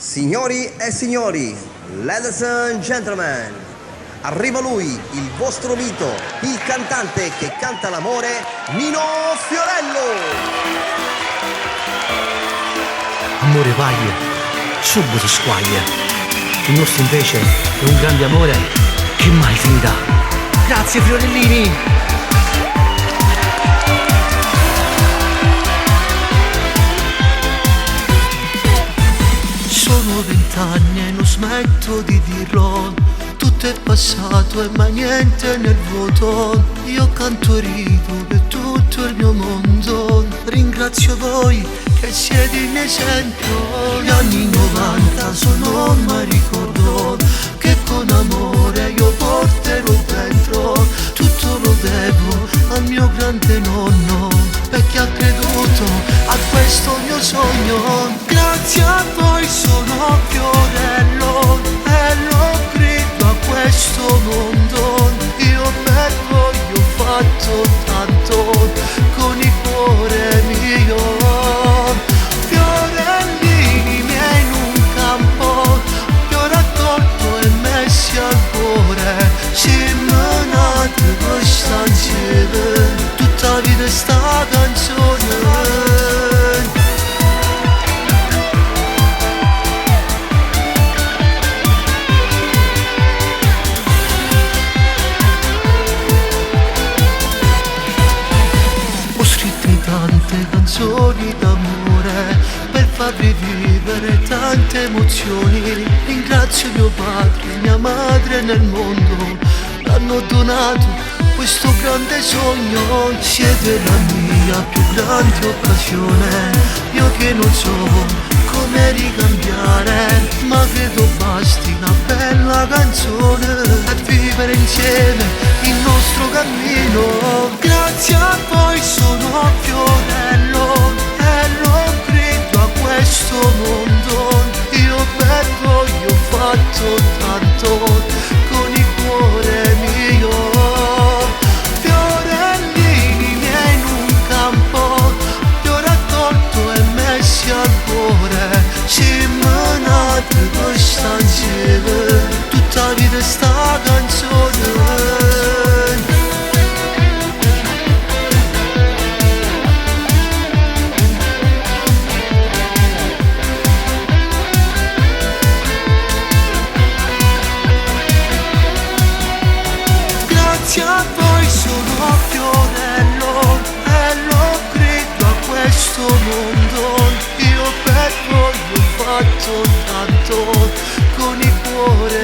Signori e signori, ladies and gentlemen, arriva lui, il vostro mito, il cantante che canta l'amore, Nino Fiorello! Amore vai, subito squaglia. Il nostro invece è un grande amore che mai finirà. Grazie Fiorellini! Sono 20 anni e non smetto di dirlo. Tutto è passato e mai niente nel vuoto. Io canto e rido per tutto il mio mondo. Ringrazio voi che siete in esempio. Gli anni 90 sono ormai ricordo che con amore io porterò dentro. Tutto lo devo al mio grande nonno, perché ha creduto a questo mio sogno. Grazie a voi sono Fiorello e lo grido a questo mondo. Io per voi ho fatto tanto con il cuore mio. Fiorellini miei in un campo li ho raccolto e messi al cuore. Simmenate questa insieme tutta la vita sta canzone. Tante canzoni d'amore per farvi vivere tante emozioni. Ringrazio mio padre e mia madre nel mondo, l'hanno donato questo grande sogno. Siete la mia più grande occasione. Io che non so come ricambiare, ma credo basti una bella canzone per vivere insieme il nostro cammino. Grazie a voi sono Fiorello e lo grido a questo mondo. Io per voi ho fatto tanto con il cuore mio. Fiorellini miei in un campo li ho raccolto e messi al cuore. Simmenate questa insieme tutta la vita sta canzone. Grazie a voi sono Fiorello e lo grido a questo mondo. Io per voi ho fatto tanto con il cuore